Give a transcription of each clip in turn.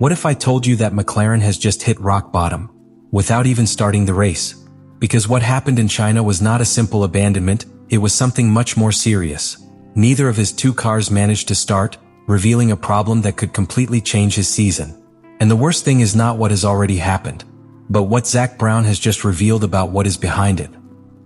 What if I told you that McLaren has just hit rock bottom, without even starting the race? Because what happened in China was not a simple abandonment, it was something much more serious. Neither of his two cars managed to start, revealing a problem that could completely change his season. And the worst thing is not what has already happened, but what Zak Brown has just revealed about what is behind it.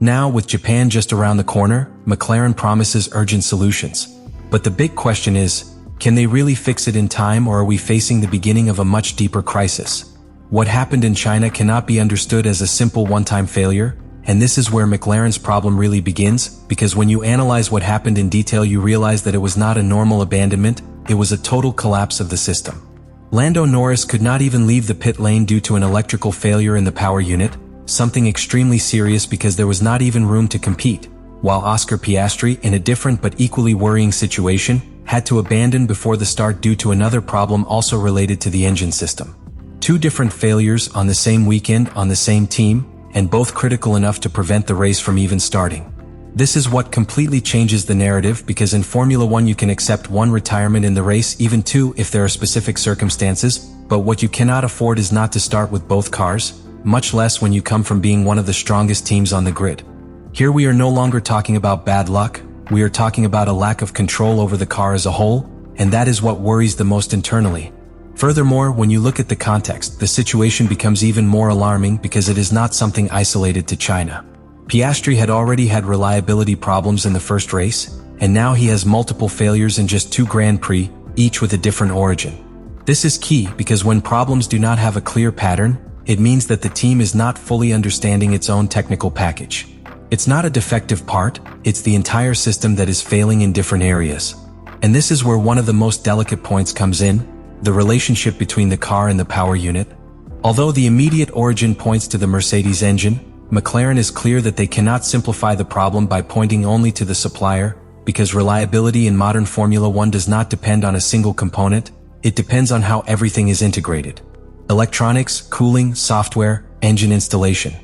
Now, with Japan just around the corner, McLaren promises urgent solutions. But the big question is, can they really fix it in time, or are we facing the beginning of a much deeper crisis? What happened in China cannot be understood as a simple one-time failure, and this is where McLaren's problem really begins, because when you analyze what happened in detail you realize that it was not a normal abandonment, it was a total collapse of the system. Lando Norris could not even leave the pit lane due to an electrical failure in the power unit, something extremely serious because there was not even room to compete, while Oscar Piastri, in a different but equally worrying situation, had to abandon before the start due to another problem also related to the engine system. Two different failures on the same weekend on the same team, and both critical enough to prevent the race from even starting. This is what completely changes the narrative, because in Formula 1 you can accept one retirement in the race, even two if there are specific circumstances, but what you cannot afford is not to start with both cars, much less when you come from being one of the strongest teams on the grid. Here we are no longer talking about bad luck, we are talking about a lack of control over the car as a whole, and that is what worries the most internally. Furthermore, when you look at the context, the situation becomes even more alarming because it is not something isolated to China. Piastri had already had reliability problems in the first race, and now he has multiple failures in just 2 Grand Prix, each with a different origin. This is key because when problems do not have a clear pattern, it means that the team is not fully understanding its own technical package. It's not a defective part, it's the entire system that is failing in different areas. And this is where one of the most delicate points comes in, the relationship between the car and the power unit. Although the immediate origin points to the Mercedes engine, McLaren is clear that they cannot simplify the problem by pointing only to the supplier, because reliability in modern Formula 1 does not depend on a single component, it depends on how everything is integrated. Electronics, cooling, software, engine installation.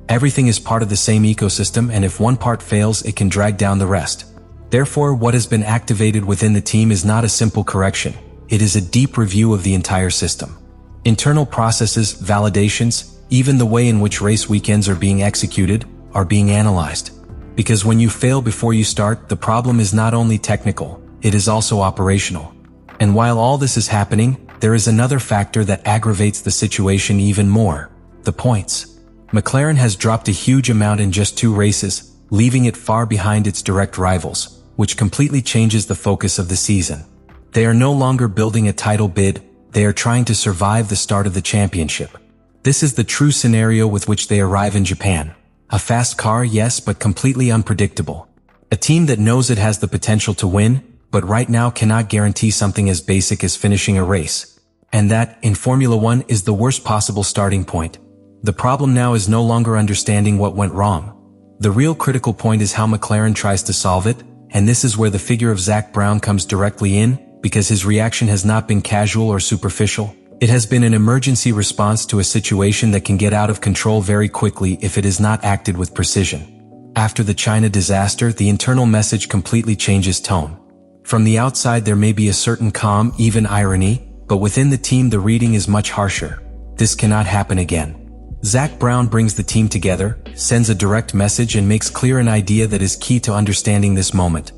Everything is part of the same ecosystem, and if one part fails, it can drag down the rest. Therefore, what has been activated within the team is not a simple correction, it is a deep review of the entire system. Internal processes, validations, even the way in which race weekends are being executed, are being analyzed. Because when you fail before you start, the problem is not only technical, it is also operational. And while all this is happening, there is another factor that aggravates the situation even more: the points. McLaren has dropped a huge amount in just 2 races, leaving it far behind its direct rivals, which completely changes the focus of the season. They are no longer building a title bid, they are trying to survive the start of the championship. This is the true scenario with which they arrive in Japan. A fast car, yes, but completely unpredictable. A team that knows it has the potential to win, but right now cannot guarantee something as basic as finishing a race. And that, in Formula 1, is the worst possible starting point. The problem now is no longer understanding what went wrong. The real critical point is how McLaren tries to solve it, and this is where the figure of Zak Brown comes directly in, because his reaction has not been casual or superficial. It has been an emergency response to a situation that can get out of control very quickly if it is not acted with precision. After the China disaster, the internal message completely changes tone. From the outside there may be a certain calm, even irony, but within the team the reading is much harsher. This cannot happen again. Zak Brown brings the team together, sends a direct message and makes clear an idea that is key to understanding this moment.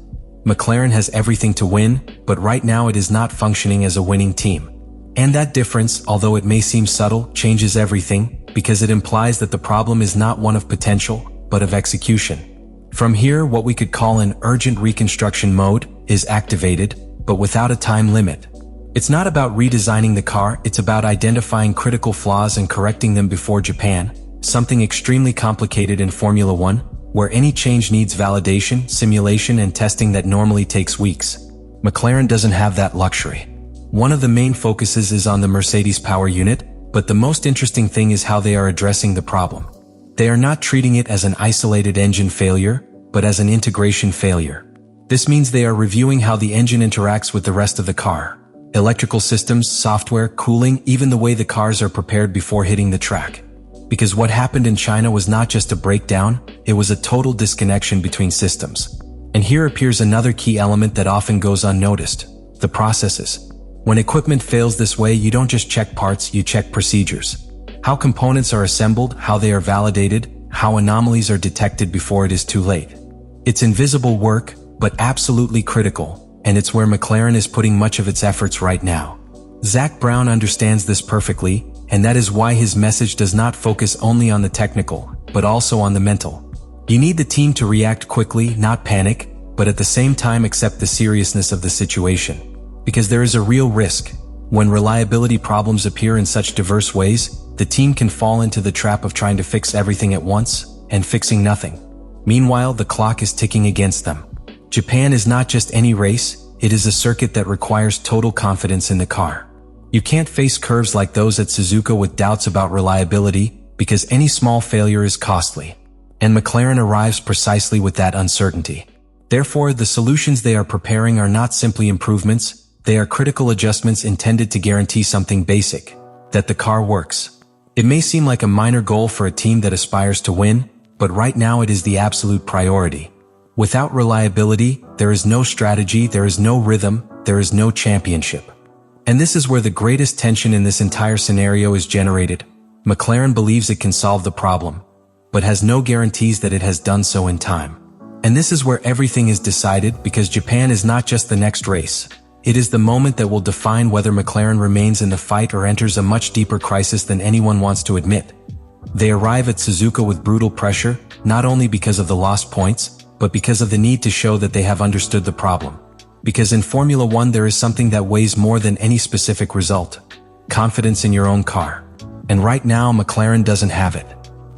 McLaren has everything to win, but right now it is not functioning as a winning team. And that difference, although it may seem subtle, changes everything, because it implies that the problem is not one of potential, but of execution. From here, what we could call an urgent reconstruction mode is activated, but without a time limit. It's not about redesigning the car, it's about identifying critical flaws and correcting them before Japan, something extremely complicated in Formula 1, where any change needs validation, simulation and testing that normally takes weeks. McLaren doesn't have that luxury. One of the main focuses is on the Mercedes power unit, but the most interesting thing is how they are addressing the problem. They are not treating it as an isolated engine failure, but as an integration failure. This means they are reviewing how the engine interacts with the rest of the car. Electrical systems, software, cooling, even the way the cars are prepared before hitting the track. Because what happened in China was not just a breakdown, it was a total disconnection between systems. And here appears another key element that often goes unnoticed: the processes. When equipment fails this way, you don't just check parts, you check procedures. How components are assembled, how they are validated, how anomalies are detected before it is too late. It's invisible work, but absolutely critical, and it's where McLaren is putting much of its efforts right now. Zak Brown understands this perfectly, and that is why his message does not focus only on the technical, but also on the mental. You need the team to react quickly, not panic, but at the same time accept the seriousness of the situation. Because there is a real risk. When reliability problems appear in such diverse ways, the team can fall into the trap of trying to fix everything at once, and fixing nothing. Meanwhile, the clock is ticking against them. Japan is not just any race, it is a circuit that requires total confidence in the car. You can't face curves like those at Suzuka with doubts about reliability, because any small failure is costly. And McLaren arrives precisely with that uncertainty. Therefore, the solutions they are preparing are not simply improvements, they are critical adjustments intended to guarantee something basic, that the car works. It may seem like a minor goal for a team that aspires to win, but right now it is the absolute priority. Without reliability, there is no strategy, there is no rhythm, there is no championship. And this is where the greatest tension in this entire scenario is generated. McLaren believes it can solve the problem, but has no guarantees that it has done so in time. And this is where everything is decided, because Japan is not just the next race. It is the moment that will define whether McLaren remains in the fight or enters a much deeper crisis than anyone wants to admit. They arrive at Suzuka with brutal pressure, not only because of the lost points, but because of the need to show that they have understood the problem. Because in Formula One there is something that weighs more than any specific result. Confidence in your own car. And right now McLaren doesn't have it.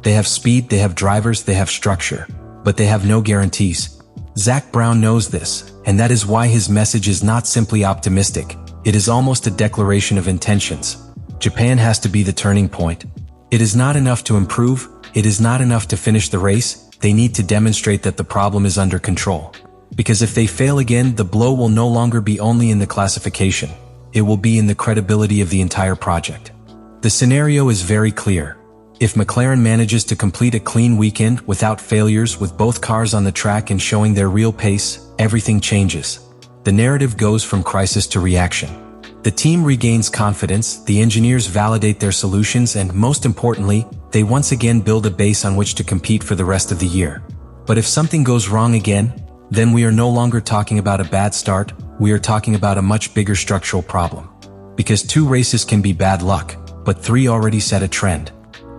They have speed, they have drivers, they have structure, but they have no guarantees. Zak Brown knows this, and that is why his message is not simply optimistic, it is almost a declaration of intentions. Japan has to be the turning point. It is not enough to improve, it is not enough to finish the race, they need to demonstrate that the problem is under control. Because if they fail again, the blow will no longer be only in the classification, it will be in the credibility of the entire project. The scenario is very clear. If McLaren manages to complete a clean weekend without failures, with both cars on the track and showing their real pace, everything changes. The narrative goes from crisis to reaction. The team regains confidence, the engineers validate their solutions, and most importantly, they once again build a base on which to compete for the rest of the year. But if something goes wrong again, then we are no longer talking about a bad start, we are talking about a much bigger structural problem. Because 2 races can be bad luck, but 3 already set a trend.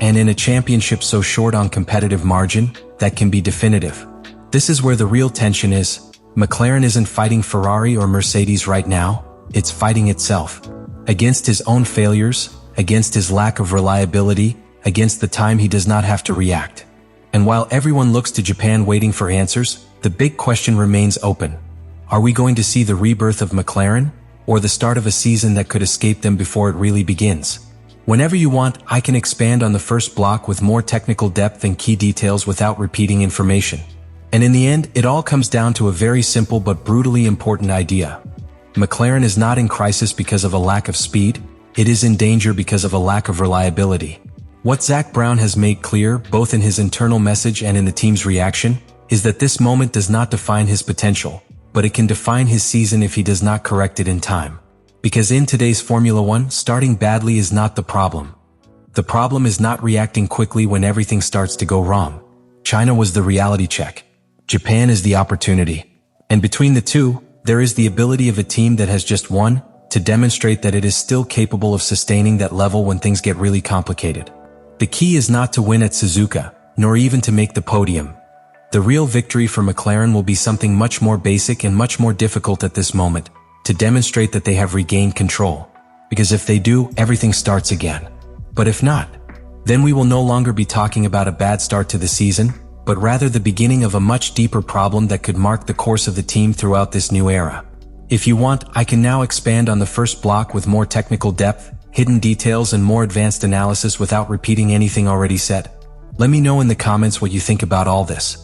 And in a championship so short on competitive margin, that can be definitive. This is where the real tension is. McLaren isn't fighting Ferrari or Mercedes right now, it's fighting itself. Against his own failures, against his lack of reliability, against the time he does not have to react. And while everyone looks to Japan waiting for answers, the big question remains open. Are we going to see the rebirth of McLaren, or the start of a season that could escape them before it really begins? Whenever you want, I can expand on the first block with more technical depth and key details without repeating information. And in the end, it all comes down to a very simple but brutally important idea. McLaren is not in crisis because of a lack of speed, it is in danger because of a lack of reliability. What Zak Brown has made clear, both in his internal message and in the team's reaction, is that this moment does not define his potential, but it can define his season if he does not correct it in time. Because in today's Formula One, starting badly is not the problem. The problem is not reacting quickly when everything starts to go wrong. China was the reality check. Japan is the opportunity. And between the two, there is the ability of a team that has just won to demonstrate that it is still capable of sustaining that level when things get really complicated. The key is not to win at Suzuka, nor even to make the podium. The real victory for McLaren will be something much more basic and much more difficult at this moment, to demonstrate that they have regained control. Because if they do, everything starts again. But if not, then we will no longer be talking about a bad start to the season, but rather the beginning of a much deeper problem that could mark the course of the team throughout this new era. If you want, I can now expand on the first block with more technical depth, hidden details, and more advanced analysis without repeating anything already said. Let me know in the comments what you think about all this.